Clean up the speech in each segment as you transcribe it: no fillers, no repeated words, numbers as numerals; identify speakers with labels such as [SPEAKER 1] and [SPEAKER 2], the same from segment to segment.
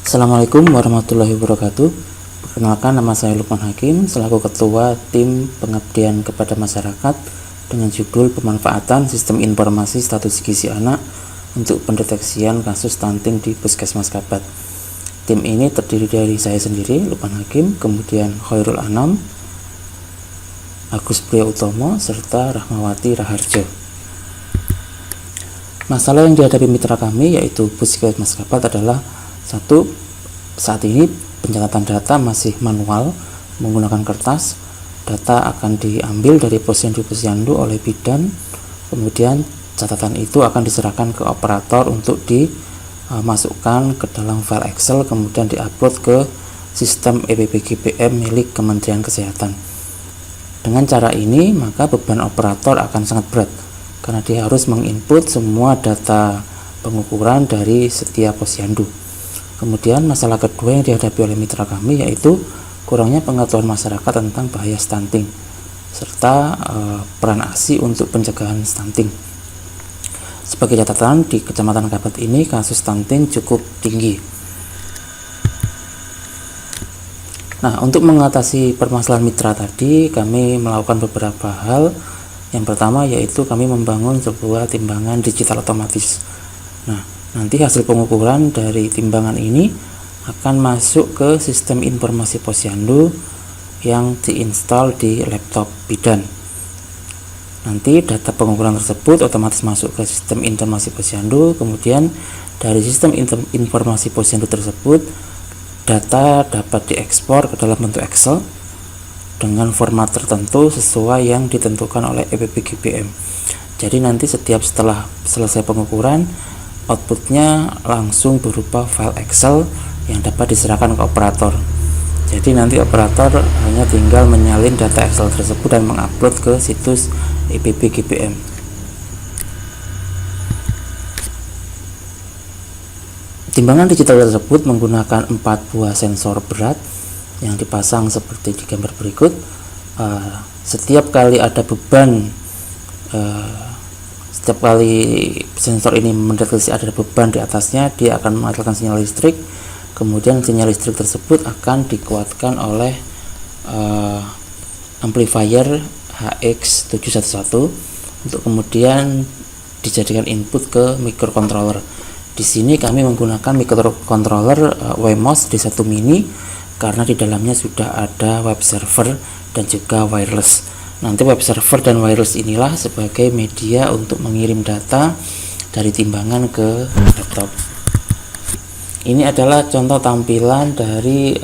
[SPEAKER 1] Assalamualaikum warahmatullahi wabarakatuh. Perkenalkan, nama saya Lukman Hakim selaku Ketua Tim Pengabdian kepada Masyarakat dengan judul Pemanfaatan Sistem Informasi Status Gizi Anak untuk Pendeteksian Kasus Stunting di Puskesmas Kabat. Tim ini terdiri dari saya sendiri, Lukman Hakim, kemudian Khairul Anam, Agus Priya Utomo, serta Rahmawati Raharjo. Masalah yang dihadapi mitra kami yaitu Puskesmas Kabat adalah satu, saat ini pencatatan data masih manual menggunakan kertas. Data akan diambil dari posyandu-posyandu oleh bidan, kemudian catatan itu akan diserahkan ke operator untuk dimasukkan ke dalam file Excel, kemudian diupload ke sistem EPPGPM milik Kementerian Kesehatan. Dengan cara ini maka beban operator akan sangat berat karena dia harus menginput semua data pengukuran dari setiap posyandu. Kemudian masalah kedua yang dihadapi oleh mitra kami yaitu kurangnya pengetahuan masyarakat tentang bahaya stunting serta peran ASI untuk pencegahan stunting. Sebagai catatan, di Kecamatan Kabat ini kasus stunting cukup tinggi. Nah, untuk mengatasi permasalahan mitra tadi, kami melakukan beberapa hal. Yang pertama yaitu kami membangun sebuah timbangan digital otomatis. Nah, nanti hasil pengukuran dari timbangan ini akan masuk ke sistem informasi posyandu yang diinstal di laptop bidan. Nanti data pengukuran tersebut otomatis masuk ke sistem informasi posyandu, kemudian dari sistem informasi posyandu tersebut data dapat diekspor ke dalam bentuk Excel dengan format tertentu sesuai yang ditentukan oleh EPPGPM. Jadi nanti setelah selesai pengukuran, outputnya langsung berupa file Excel yang dapat diserahkan ke operator. Jadi nanti operator hanya tinggal menyalin data Excel tersebut dan mengupload ke situs EPPGPM. Timbangan digital tersebut menggunakan 4 buah sensor berat yang dipasang seperti di gambar berikut. Setiap kali ada beban, setiap kali sensor ini mendeteksi ada beban di atasnya, dia akan menghasilkan sinyal listrik. Kemudian sinyal listrik tersebut akan dikuatkan oleh amplifier HX711 untuk kemudian dijadikan input ke microcontroller. Di sini kami menggunakan microcontroller Wemos D1 Mini karena di dalamnya sudah ada web server dan juga wireless. Nanti web server dan wireless inilah sebagai media untuk mengirim data dari timbangan ke laptop. Ini adalah contoh tampilan dari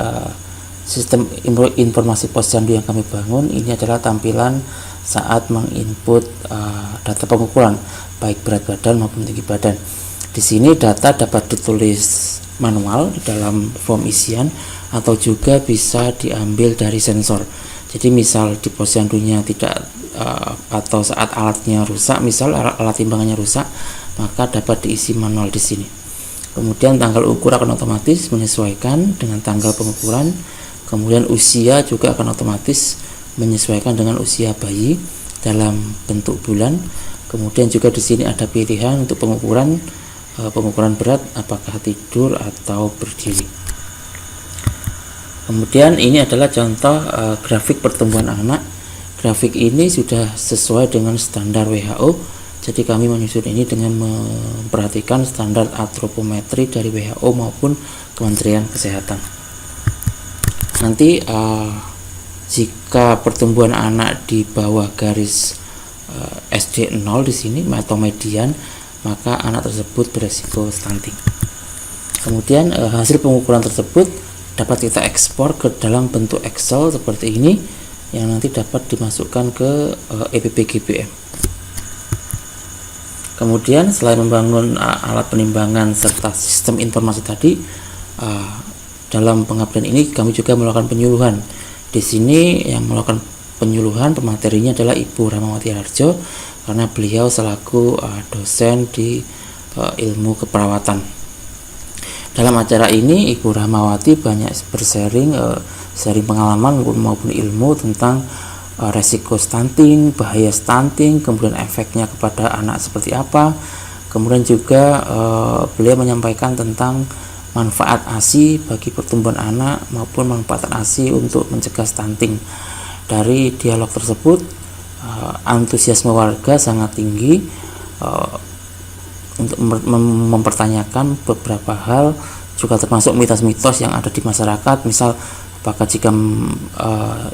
[SPEAKER 1] sistem informasi posyandu yang kami bangun. Ini adalah tampilan saat menginput data pengukuran baik berat badan maupun tinggi badan. Di sini data dapat ditulis manual di dalam form isian atau juga bisa diambil dari sensor. Jadi misal di posyandunya tidak atau saat alatnya rusak, misal alat timbangannya rusak, maka dapat diisi manual di sini. Kemudian tanggal ukur akan otomatis menyesuaikan dengan tanggal pengukuran. Kemudian usia juga akan otomatis menyesuaikan dengan usia bayi dalam bentuk bulan. Kemudian juga di sini ada pilihan untuk pengukuran berat apakah tidur atau berdiri. Kemudian ini adalah contoh grafik pertumbuhan anak. Grafik ini sudah sesuai dengan standar WHO. Jadi kami menyusun ini dengan memperhatikan standar antropometri dari WHO maupun Kementerian Kesehatan. Nanti jika pertumbuhan anak di bawah garis SD0 di sini atau median, maka anak tersebut beresiko stunting. Kemudian hasil pengukuran tersebut dapat kita ekspor ke dalam bentuk Excel seperti ini yang nanti dapat dimasukkan ke EPPGPM. Kemudian selain membangun alat penimbangan serta sistem informasi tadi, dalam pengabdian ini kami juga melakukan penyuluhan. Di sini yang melakukan penyuluhan pematerinya adalah Ibu Rahmawati Raharjo karena beliau selaku dosen di ilmu keperawatan. Dalam acara ini Ibu Rahmawati banyak sharing pengalaman maupun ilmu tentang resiko stunting, bahaya stunting, kemudian efeknya kepada anak seperti apa. Kemudian juga beliau menyampaikan tentang manfaat ASI bagi pertumbuhan anak maupun manfaat ASI untuk mencegah stunting. Dari dialog tersebut, antusiasme warga sangat tinggi untuk mempertanyakan beberapa hal, juga termasuk mitos-mitos yang ada di masyarakat. Misal, apakah jika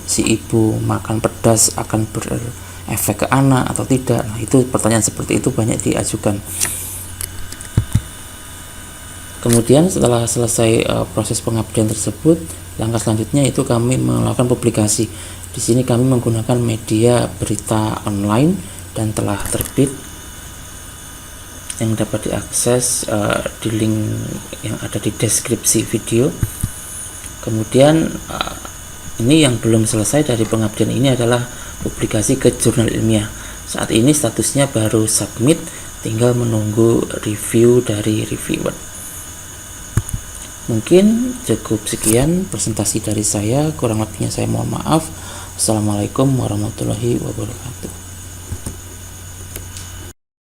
[SPEAKER 1] si ibu makan pedas akan berefek ke anak atau tidak. Nah, itu pertanyaan seperti itu banyak diajukan. Kemudian setelah selesai proses pengabdian tersebut, langkah selanjutnya itu kami melakukan publikasi. Di sini kami menggunakan media berita online dan telah terbit, yang dapat diakses di link yang ada di deskripsi video. Kemudian ini yang belum selesai dari pengabdian ini adalah publikasi ke jurnal ilmiah. Saat ini statusnya baru submit, tinggal menunggu review dari reviewer. Mungkin cukup sekian presentasi dari saya, kurang lebihnya saya mohon maaf. Assalamualaikum warahmatullahi wabarakatuh.